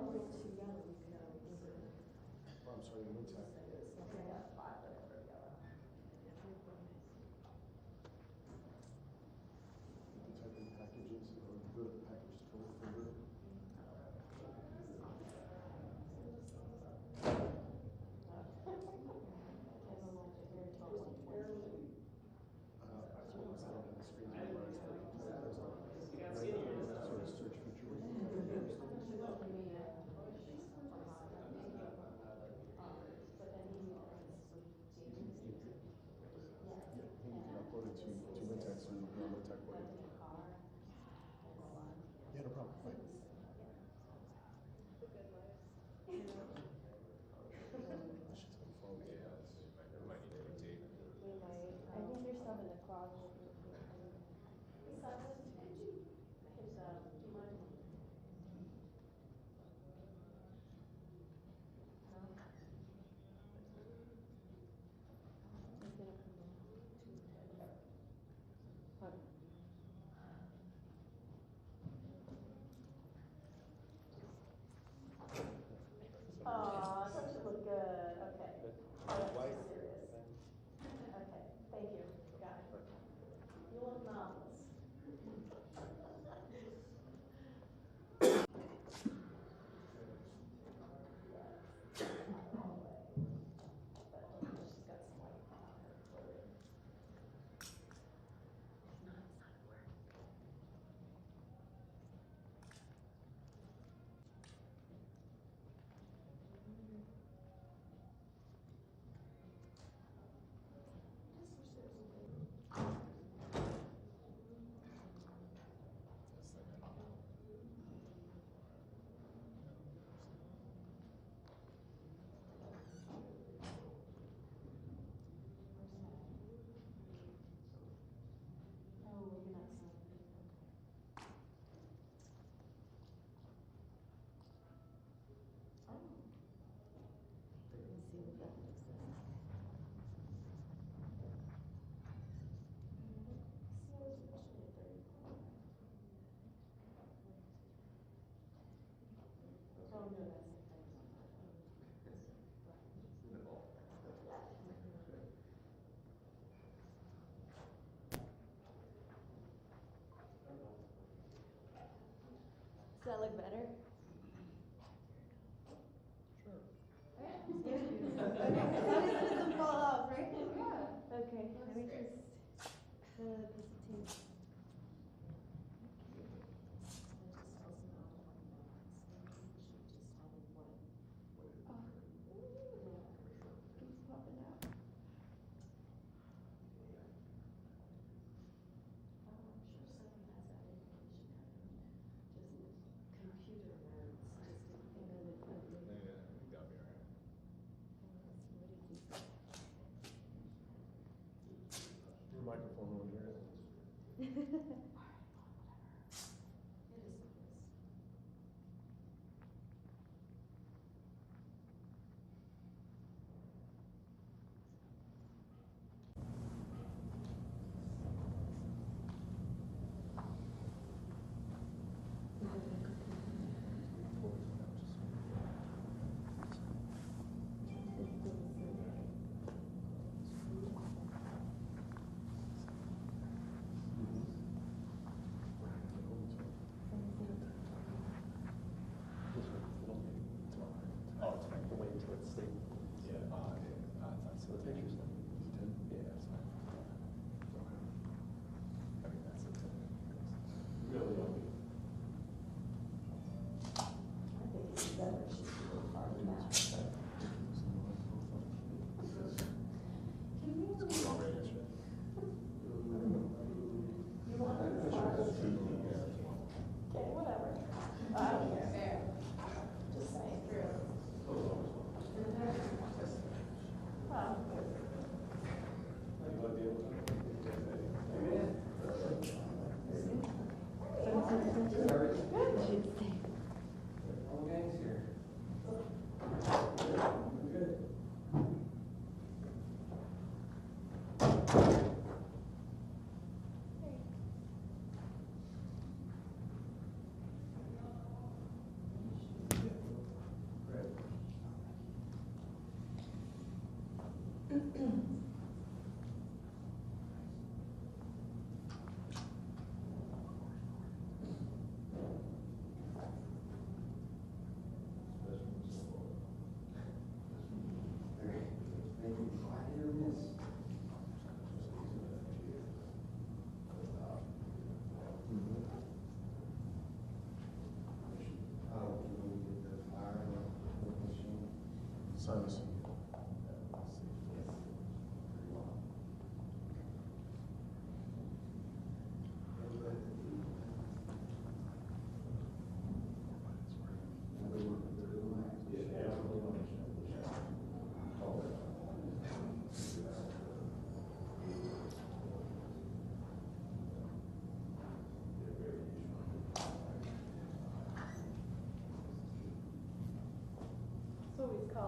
a little too yellow, you could always. Oh, I'm sorry, what's that? It's like a violet or yellow. Type in packages or go to package tool folder. That's what was on the screen. Sort of search feature. You can upload it to LaTeX or LaTeX way. Yeah, no problem. Right. She's on the phone. Yeah, might need to update. I think there's some in the closet. Aw, doesn't it look good? Okay. White. Serious. Okay, thank you. Got it. You look marvelous. But she's got some white on her clothing. No, it's not at work. Oh, you're not signing. Oh. Let me see what that looks like. Smells actually very cool. Oh, no, that's it. Does that look better? Sure. Okay, as long as it doesn't fall off, right? Yeah. Okay, let me just put a piece of tape. Keeps popping out. I'm sure someone has that information. Just computer.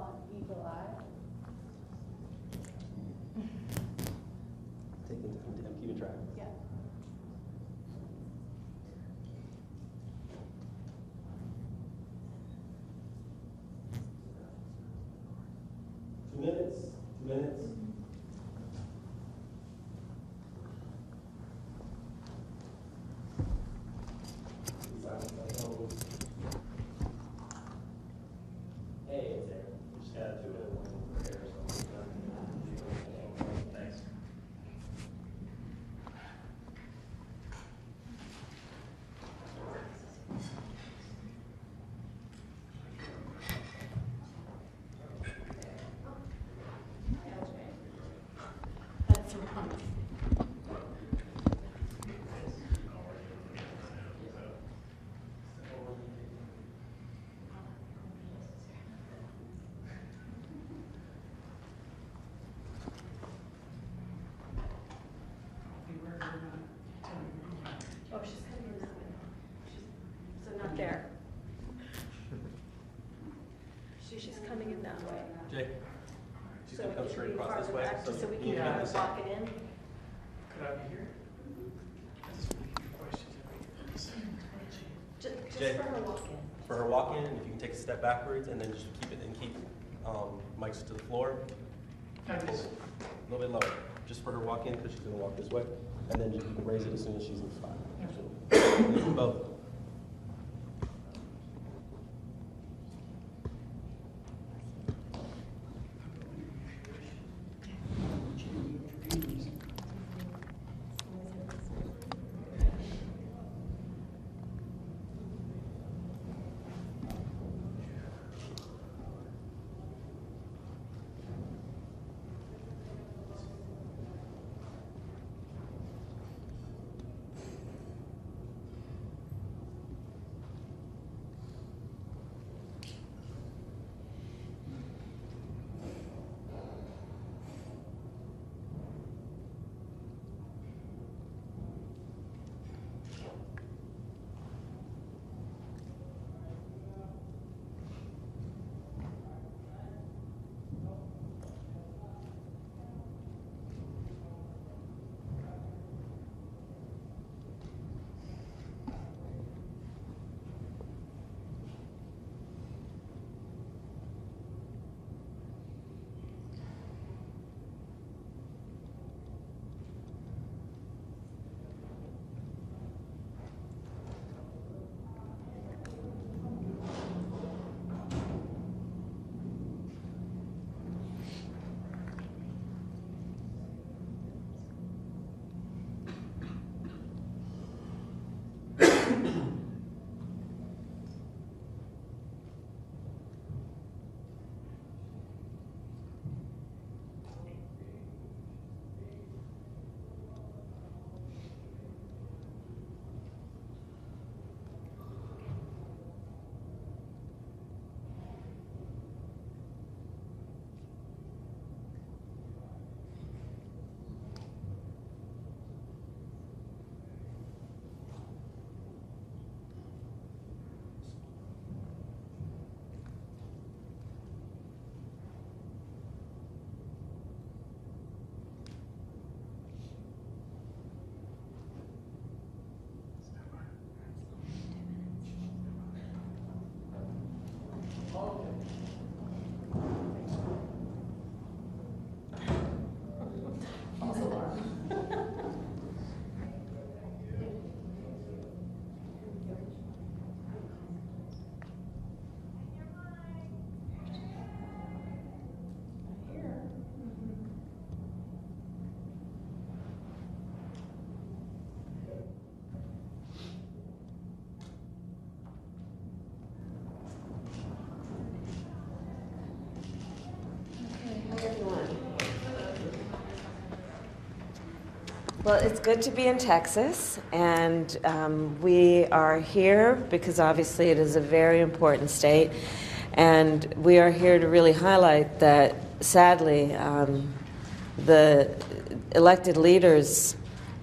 on eagle eye. I'm keeping track. Yeah. Two minutes. Hey, it's there. We just gotta do it one prayer or something. Thanks. That's wrong. Oh, she's coming in that way. So not there. She's coming in that way. Jay, she's So gonna come it should straight be across this farther way. back, just so we can you kind have of this walk it in. Could I be here? Just Jay. for her walk-in. For her walk in, if you can take a step backwards and then just keep it and keep mics to the floor. Like A this? little bit lower, just for her walk in because she's gonna walk this way. And then you can raise it as soon as she's in the spot. Both. Well, it's good to be in Texas, and we are here because obviously it is a very important state, and we are here to really highlight that, sadly, the elected leaders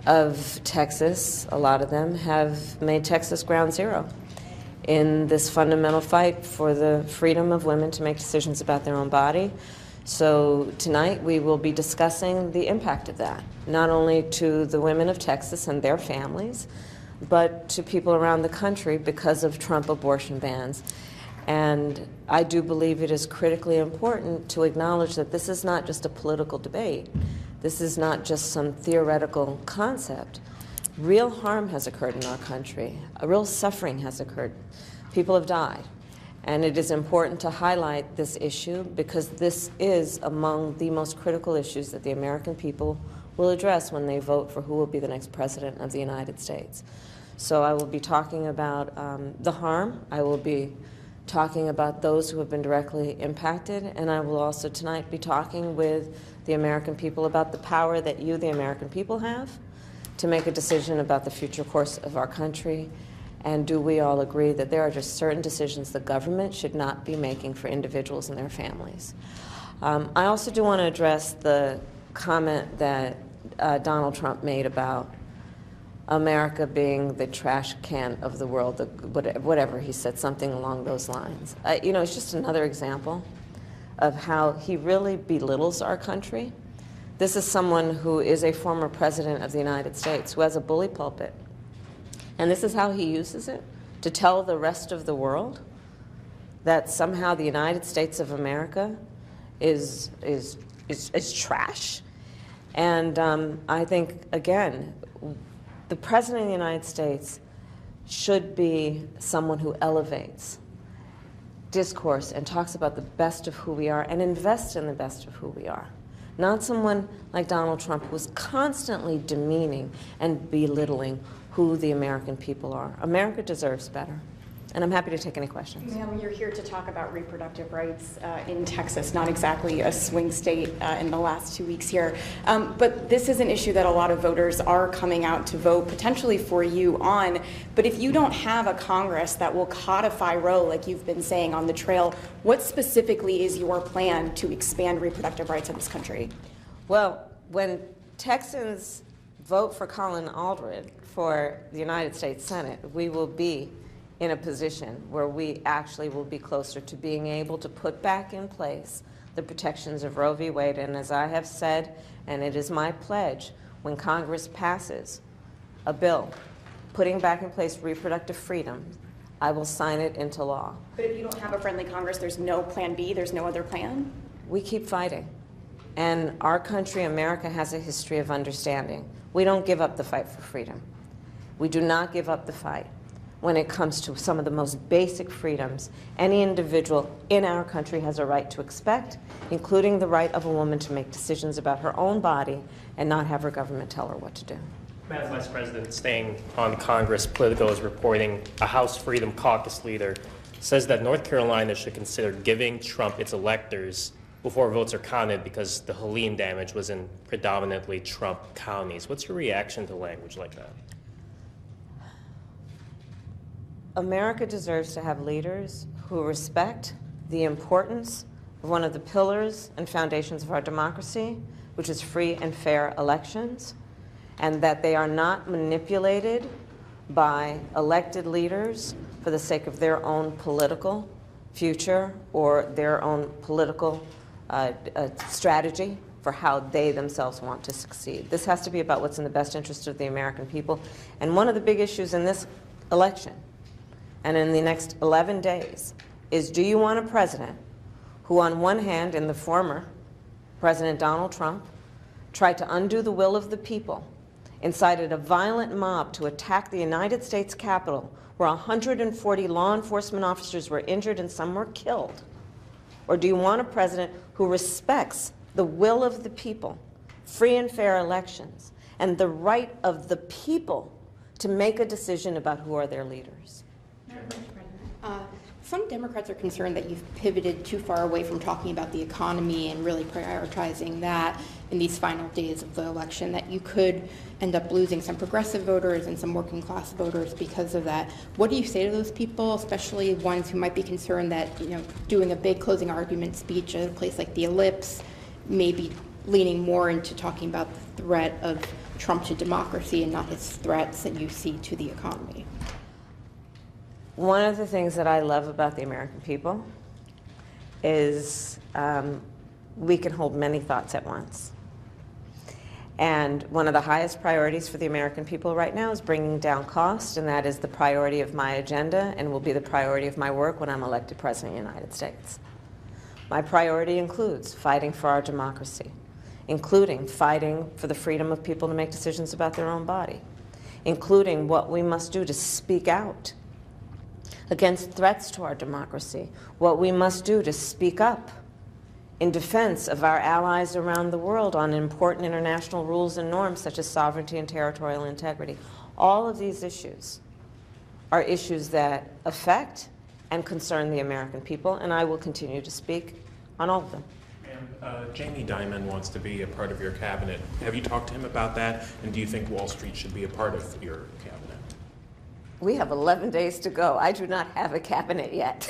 of Texas, a lot of them, have made Texas ground zero. in this fundamental fight for the freedom of women to make decisions about their own body. So tonight we will be discussing the impact of that, not only to the women of Texas and their families, but to people around the country because of Trump abortion bans. And I do believe it is critically important to acknowledge that this is not just a political debate. This is not just some theoretical concept. Real harm has occurred in our country. A real suffering has occurred. People have died. And it is important to highlight this issue because this is among the most critical issues that the American people will address when they vote for who will be the next president of the United States. So I will be talking about the harm. I will be talking about those who have been directly impacted, and I will also tonight be talking with the American people about the power that you, the American people, have to make a decision about the future course of our country. And do we all agree that there are just certain decisions the government should not be making for individuals and their families? I also do want to address the comment that Donald Trump made about America being the trash can of the world, whatever he said, something along those lines. You know, it's just another example of how he really belittles our country. This is someone who is a former president of the United States, who has a bully pulpit. And this is how he uses it, to tell the rest of the world that somehow the United States of America is trash. And I think, again, the President of the United States should be someone who elevates discourse and talks about the best of who we are and invests in the best of who we are. Not someone like Donald Trump who is constantly demeaning and belittling who the American people are. America deserves better. And I'm happy to take any questions. Ma'am, you're here to talk about reproductive rights in Texas, not exactly a swing state in the last 2 weeks here. But this is an issue that a lot of voters are coming out to vote potentially for you on. But if you don't have a Congress that will codify Roe, like you've been saying on the trail, what specifically is your plan to expand reproductive rights in this country? Well, when Texans vote for Colin Aldred for the United States Senate, we will be in a position where we actually will be closer to being able to put back in place the protections of Roe v. Wade. And as I have said, and it is my pledge, when Congress passes a bill putting back in place reproductive freedom, I will sign it into law. But if you don't have a friendly Congress, there's no plan B, there's no other plan? We keep fighting. And our country, America, has a history of understanding. We don't give up the fight for freedom. We do not give up the fight when it comes to some of the most basic freedoms any individual in our country has a right to expect, including the right of a woman to make decisions about her own body and not have her government tell her what to do. Madam Vice President, staying on Congress, Politico is reporting a House Freedom Caucus leader says that North Carolina should consider giving Trump its electors before votes are counted because the Helene damage was in predominantly Trump counties. What's your reaction to language like that? America deserves to have leaders who respect the importance of one of the pillars and foundations of our democracy, which is free and fair elections, and that they are not manipulated by elected leaders for the sake of their own political future or their own political strategy for how they themselves want to succeed. This has to be about what's in the best interest of the American people. And one of the big issues in this election and in the next 11 days is, do you want a president who on one hand, in the former President Donald Trump, tried to undo the will of the people, incited a violent mob to attack the United States Capitol, where 140 law enforcement officers were injured and some were killed? Or do you want a president who respects the will of the people, free and fair elections, and the right of the people to make a decision about who are their leaders? Some Democrats are concerned that you've pivoted too far away from talking about the economy and really prioritizing that in these final days of the election, that you could end up losing some progressive voters and some working class voters because of that. What do you say to those people, especially ones who might be concerned that, you know, doing a big closing argument speech at a place like the Ellipse may be leaning more into talking about the threat of Trump to democracy and not his threats that you see to the economy? One of the things that I love about the American people is we can hold many thoughts at once. And one of the highest priorities for the American people right now is bringing down cost, and that is the priority of my agenda and will be the priority of my work when I'm elected President of the United States. My priority includes fighting for our democracy, including fighting for the freedom of people to make decisions about their own body, including what we must do to speak out against threats to our democracy, what we must do to speak up in defense of our allies around the world on important international rules and norms such as sovereignty and territorial integrity. All of these issues are issues that affect and concern the American people, and I will continue to speak on all of them. Jamie Dimon wants to be a part of your cabinet. Have you talked to him about that? And do you think Wall Street should be a part of your cabinet? We have 11 days to go. I do not have a cabinet yet.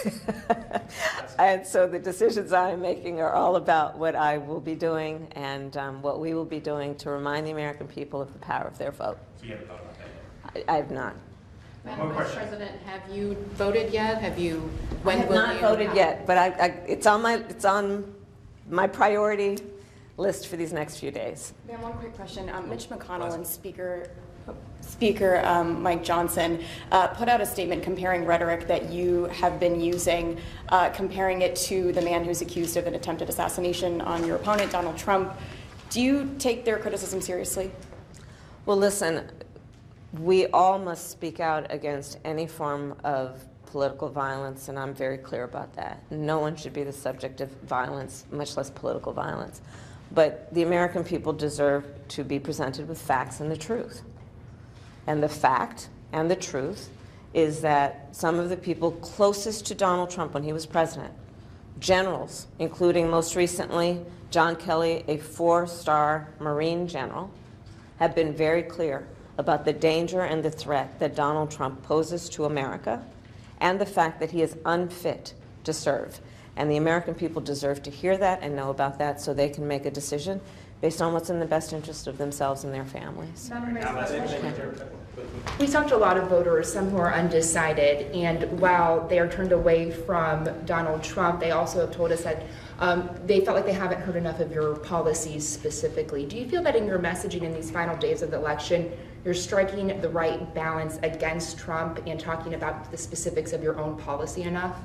And so the decisions I'm making are all about what I will be doing and what we will be doing to remind the American people of the power of their vote. So you haven't thought about that yet? I have not. Madam Vice President, have you voted yet? Have you? I have not voted yet, but it's on my priority list for these next few days. Ma'am, one quick question. Mitch McConnell and Speaker Mike Johnson put out a statement comparing rhetoric that you have been using, comparing it to the man who's accused of an attempted assassination on your opponent, Donald Trump. Do you take their criticism seriously? Well, listen, we all must speak out against any form of political violence, and I'm very clear about that. No one should be the subject of violence, much less political violence. But the American people deserve to be presented with facts and the truth. And the fact and the truth is that some of the people closest to Donald Trump when he was president, generals, including most recently John Kelly, a 4-star Marine general, have been very clear about the danger and the threat that Donald Trump poses to America and the fact that he is unfit to serve. And the American people deserve to hear that and know about that so they can make a decision based on what's in the best interest of themselves and their families. We talked to a lot of voters, some who are undecided, and while they are turned away from Donald Trump, they also have told us that they felt like they haven't heard enough of your policies specifically. Do you feel that in your messaging in these final days of the election, you're striking the right balance against Trump and talking about the specifics of your own policy enough?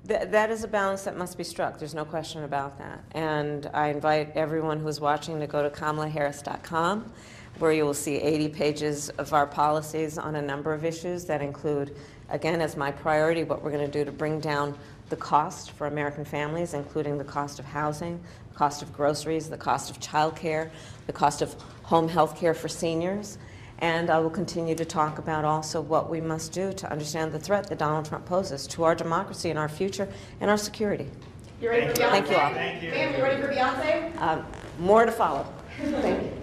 That is a balance that must be struck. There's no question about that. And I invite everyone who's watching to go to KamalaHarris.com, where you will see 80 pages of our policies on a number of issues that include, again, as my priority, what we're going to do to bring down the cost for American families, including the cost of housing, the cost of groceries, the cost of child care, the cost of home health care for seniors. And I will continue to talk about also what we must do to understand the threat that Donald Trump poses to our democracy and our future and our security. You ready for Beyonce? Thank you all. Ma'am, you ready for Beyonce? More to follow. Thank you.